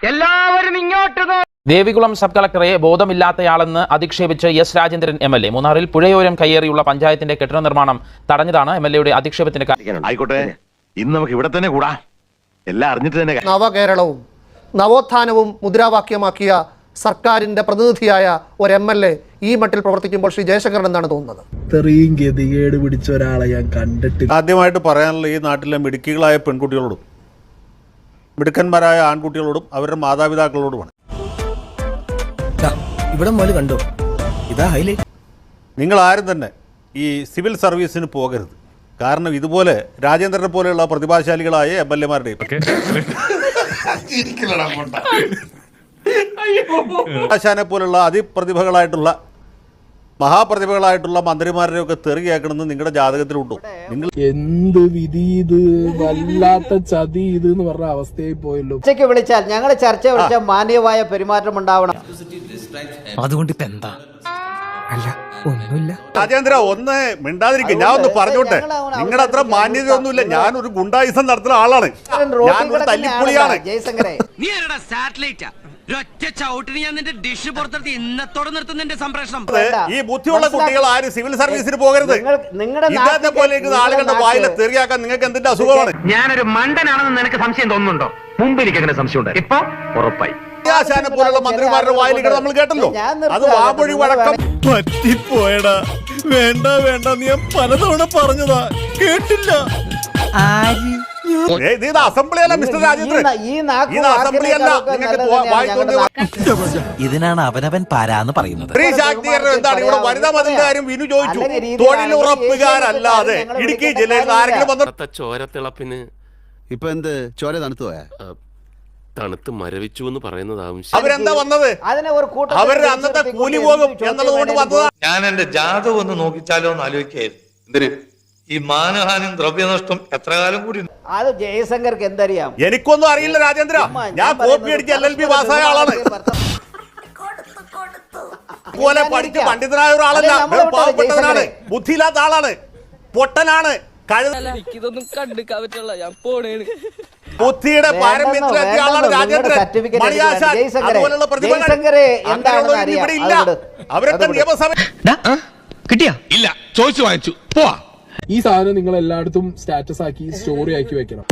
എല്ലാവരും ഇങ്ങോട്ട്. ദേവികുളം സബ് കളക്ടറെ ബോധമില്ലാത്തയാളെന്ന് അധിക്ഷേപിച്ച് എസ് രാജേന്ദ്രൻ MLA മൂന്നാറിൽ പുഴയോരം കയ്യേറിയുള്ള പഞ്ചായത്തിന്റെ കെട്ടിട നിർമ്മാണം തടഞ്ഞതാണ് MLAയുടെ അധിക്ഷേപത്തിന് കാരണം. ആയിക്കോട്ടെ, ഇന്ന് നമുക്ക് ഇവിടെ തന്നെ കൂടാ. എല്ലാം അറിഞ്ഞിട്ട് തന്നെ. നവകേരളവും നവോത്ഥാനവും മുദ്രാവാക്യമാക്കിയ സർക്കാരിന്റെ പ്രതിനിധിയായ ഒരു MLA ഈ മട്ടിൽ പ്രവർത്തിക്കുമ്പോൾ ശ്രീ ജയശങ്കരൻ എന്താണ് തോന്നുന്നത്? ഇത്രയും ഗതികേട് പിടിച്ച ഒരാളെ ഞാൻ കണ്ടിട്ടില്ല. ആദ്യമായിട്ട് പറയാനുള്ള ഈ നാട്ടിലെ മിടുക്കികളായ പെൺകുട്ടികളോടും മിടുക്കന്മാരായ ആൺകുട്ടികളോടും അവരുടെ മാതാപിതാക്കളോടുമാണ്. ഇവിടെ മോല് കണ്ടോ, ഇതാ ഹൈലൈറ്റ്. നിങ്ങൾ ആരും തന്നെ ഈ സിവിൽ സർവീസിന് പോകരുത്. കാരണം ഇതുപോലെ രാജേന്ദ്രനെ പോലെയുള്ള പ്രതിഭാശാലികളായ MLA-മാരുടെയും ആശാനെ പോലുള്ള അതിപ്രതിഭകളായിട്ടുള്ള മഹാപ്രതിഭകളായിട്ടുള്ള മന്ത്രിമാരുടെയൊക്കെ തെറി കേൾക്കണമെന്ന് നിങ്ങളുടെ ജാതകത്തിലുണ്ടോ? നിങ്ങൾ എന്ത് വിധി ഇത്, വല്ലാത്ത ചതി ഇത് എന്ന് പറഞ്ഞ അവസ്ഥയായി പോയല്ലോ. ഉച്ചയ്ക്ക് വിളിച്ചാൽ ഞങ്ങൾ ചർച്ച വിളിച്ചാൽ മാന്യമായ പെരുമാറ്റം ഉണ്ടാവണം. അതുകൊണ്ട് ഇപ്പൊ എന്താ? അല്ല ഒന്നുമില്ല. രാജേന്ദ്ര ഒന്ന് മിണ്ടാതിരിക്കും. ഞാൻ ഒന്ന് പറഞ്ഞോട്ടെ, നിങ്ങളുടെ അത്ര മാന്യതയൊന്നുമില്ല. ഞാനൊരു ഗുണ്ടായുസം നടത്തുന്ന ആളാണ്. ഞാനൊരു തല്ലിപ്പൊളിയാണ്. ജയശങ്കരെ, ഈ ബുദ്ധിയുള്ള കുട്ടികൾ ആരും സിവിൽ സർവീസിന് പോകരുത്. ഇന്നത്തെ പോലെ ആളുകളുടെ വായിലെ തെറിയാക്കാൻ നിങ്ങൾക്ക് എന്തിന്റെ അസുഖമാണ്? ഞാനൊരു മണ്ടനാണെന്ന് നിനക്ക് സംശയം തോന്നുന്നുണ്ടോ? മുമ്പ് എനിക്ക് അങ്ങനെ സംശയമുണ്ട്, ഇപ്പൊ ഉറപ്പായി. ആശാനെ പോലുള്ള മന്ത്രിമാരുടെ വായിലുകൾ നമ്മൾ കേട്ടല്ലോ. അത് വാമൊഴി വഴക്കം. പറ്റിപ്പോയടാ. വേണ്ട വേണ്ട, ഞാൻ പലതവണ പറഞ്ഞതാ, കേട്ടില്ല. ഇത് അസംബ്ലിയല്ല മിസ്റ്റർ രാജേന്ദ്രൻ, ഇത് അസംബ്ലിയല്ല. ഇതിനാണ് അവനവൻ പാരാന്ന് പറയുന്നത്. സ്ത്രീ ശാക്തീകരണം എന്താണ്? ഇവിടെ വനിതാ മതിലിന്റെ കാര്യം വിനു ചോദിച്ചു. തൊഴിലുറപ്പുകാരല്ലാതെ ഇടുക്കി ജില്ലയിൽ ആരെങ്കിലും വന്ന ചോരത്തിളപ്പിന് ഇപ്പൊ എന്ത് ചോര തണുത്തു പോയാ? തണുത്ത് മരവിച്ചു എന്ന് പറയുന്നതാവും. അവരെന്താ വന്നത്? അവരുടെ അന്നത്തെ കൂലി പോകും എന്നുള്ളതുകൊണ്ട് വന്നതാ. ഞാൻ എന്റെ ജാതകം ഒന്ന് നോക്കിച്ചാലോ എന്ന് ആലോചിക്കായിരുന്നു. എന്തിന് ഈ മാനഹാനും ദ്രവ്യനഷ്ടം എത്ര കാലം കൂടി? അത് ജയശങ്കർക്ക് എന്തറിയാം? എനിക്കൊന്നും അറിയില്ല രാജേന്ദ്ര. ഞാൻ കോപ്പി അടിച്ച് LLB പാസ്സായ ആളാണ്. പോലെ പഠിച്ച് പണ്ഡിതനായ ഒരാളല്ല, പാവപ്പെട്ടവനാണ്, ബുദ്ധിയില്ലാത്ത ആളാണ്, പൊട്ടനാണ്, ബുദ്ധിയുടെ പാരമ്യത്തിലെത്തിയ ആളാണ് രാജേന്ദ്രൻ. മണിയാശാൻ അതുപോലുള്ള പ്രതിഭകൾ ഇവിടെ ഇല്ല. അവരൊക്കെ നിയമസഭ കിട്ടിയാ ഇല്ല, ചോദിച്ചു വാങ്ങിച്ചു പോവാ. ഈ സാധനം നിങ്ങൾ എല്ലായിടത്തും സ്റ്റാറ്റസ് ആക്കി സ്റ്റോറി ആക്കി വെക്കണം.